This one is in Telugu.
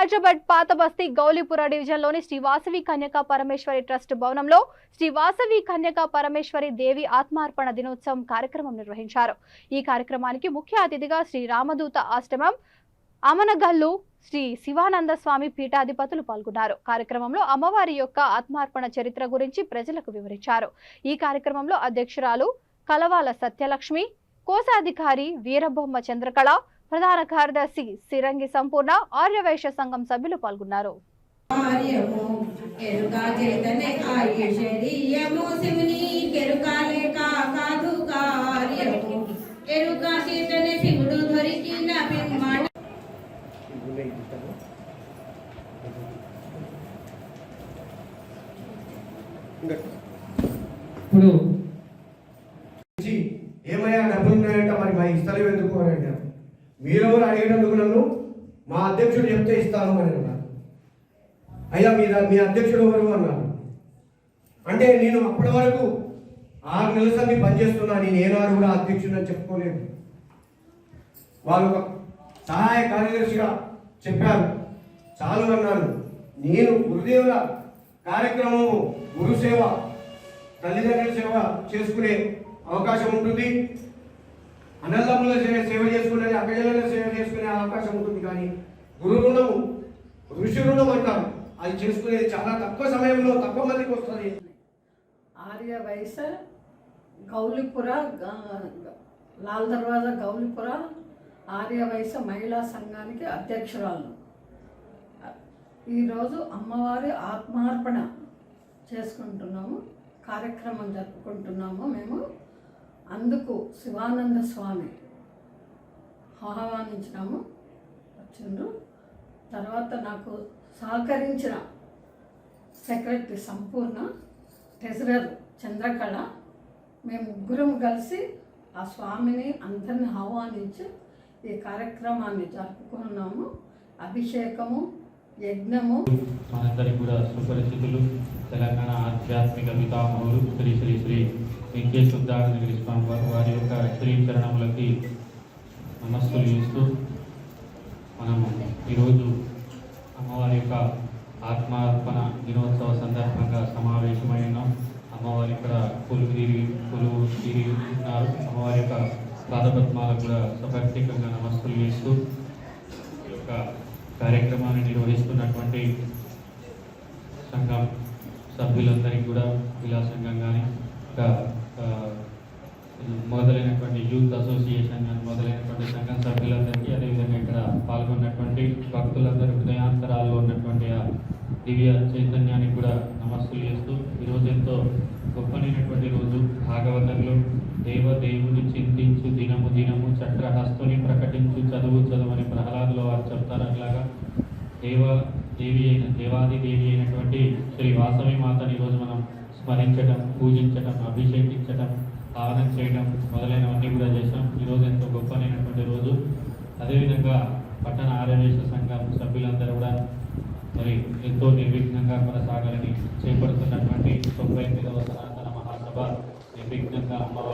ఖైరబాద్ పాత బస్తీ గౌలీపుర డివిజన్లోని శ్రీ వాసవి కన్యకా పరమేశ్వరి ట్రస్ట్ భవనంలో శ్రీ వాసవి కన్యకా పరమేశ్వరి దేవి ఆత్మార్పణ దినోత్సవం కార్యక్రమం నిర్వహించారు. ఈ కార్యక్రమానికి ముఖ్య అతిథిగా శ్రీ రామదూత ఆశ్రమం అమనగల్లు శ్రీ శివానంద స్వామి పీఠాధిపతులు పాల్గొన్నారు. కార్యక్రమంలో అమ్మవారి యొక్క ఆత్మార్పణ చరిత్ర గురించి ప్రజలకు వివరించారు. ఈ కార్యక్రమంలో అధ్యక్షురాలు కలవాల సత్యలక్ష్మి, కోశాధికారి వీరబొమ్మ చంద్రకళ, ప్రధాన కార్యదర్శి సిరంగి సంపూర్ణ, ఆర్యవైశ్య సంఘం సభ్యులు పాల్గొన్నారు. ఇప్పుడు ఏమయ్యా డబ్బులు ఉన్నాయంట, మరి మా ఇస్తలేవు ఎందుకు అని అడిగారు. మీరెవరు అడిగేటందుకు నన్ను మా అధ్యక్షుడు చెప్తే ఇస్తాను అని అన్నారు. అయ్యా మీ అధ్యక్షుడు ఎవరు అన్నారు. అంటే నేను అప్పటి వరకు 6 నెలల సంది పనిచేస్తున్నా, నేను ఏనాడు కూడా అధ్యక్షుడు అని చెప్పుకోలేదు. వాళ్ళు ఒక సహాయ కార్యదర్శిగా చెప్పారు, చాలు అన్నాను. నేను గురుదేవుల కార్యక్రమము, గురుసేవ, తల్లిదండ్రుల సేవ చేసుకునే అవకాశం ఉంటుంది, అన్నదమ్ముల సేవ చేసుకునే, అక్కజనుల సేవ చేసుకునే అవకాశం ఉంటుంది. కానీ గురు రుణము, ఋషి రుణం అంటారు, అది చేసుకునేది చాలా తక్కువ సమయంలో తక్కువ మందికి వస్తుంది. ఆర్యవైశ్య గౌలీపుర లాల్ దర్వాజా గౌలీపుర ఆర్యవైశ్య మహిళా సంఘానికి అధ్యక్షురాలు. ఈరోజు అమ్మవారి ఆత్మార్పణ చేసుకుంటున్నాము, కార్యక్రమం జరుపుకుంటున్నాము. మేము అందుకు శివానంద స్వామి ఆహ్వానించినాము, వచ్చిండ్రు. తర్వాత నాకు సహకరించిన సెక్రటరీ సంపూర్ణ, ట్రెజరర్ చంద్రకళ, మేము ముగ్గురం కలిసి ఆ స్వామిని అందరిని ఆహ్వానించి ఈ కార్యక్రమాన్ని జరుపుకున్నాము. అభిషేకము, యజ్ఞము. మనందరికీ కూడా సుపరిచితులు, తెలంగాణ ఆధ్యాత్మిక పితామహులు శ్రీ శ్రీ శ్రీ విద్య శుద్ధానందగిరి స్వామి వారి యొక్క శ్రీచరణములకి నమస్సులు చేస్తూ మనము ఈరోజు అమ్మవారి యొక్క ఆత్మార్పణ దినోత్సవ సందర్భంగా సమావేశమైనాం. అమ్మవారి ఇక్కడ కొలువు తీరి ఉన్నారు. అమ్మవారి యొక్క పాదపద్మాలకు కూడా సభక్తికంగా నమస్సులు చేస్తూ ఈ యొక్క కార్యక్రమాన్ని నిర్వహిస్తున్నటువంటి సంఘం సభ్యులందరికీ కూడా, మహిళా సంఘం కానీ, ఇంకా మొదలైనటువంటి యూత్ అసోసియేషన్ కానీ మొదలైనటువంటి సంఘం సభ్యులందరికీ, అదేవిధంగా ఇక్కడ పాల్గొన్నటువంటి భక్తులందరూ హృదయాంతరాల్లో ఉన్నటువంటి ఆ దివ్య చైతన్యానికి కూడా నమస్సులు చేస్తూ ఈరోజు ఎంతో గొప్పనైనటువంటి రోజు. భాగవతంలో దేవుని చింతించు దినము దినము చక్రహస్తుని ప్రకటించు చదువు చదువని ప్రహ్లాదులో వారు చెప్తారు. అట్లాగా దేవాది దేవి అయినటువంటి శ్రీ వాసవి మాతని ఈరోజు మనం స్మరించడం, పూజించడం, అభిషేకించడం, పావనం చేయడం మొదలైనవన్నీ కూడా చేసాం. ఈరోజు ఎంతో గొప్పనైనటువంటి రోజు. అదేవిధంగా పట్టణ ఆర్యవైశ్య సంఘం సభ్యులందరూ కూడా మరి ఎంతో నిర్విఘ్నంగా కొనసాగాలని చేపడుతున్నటువంటి 98వ సనాతన మహాసభ నిర్విఘ్నంగా అమ్మవారి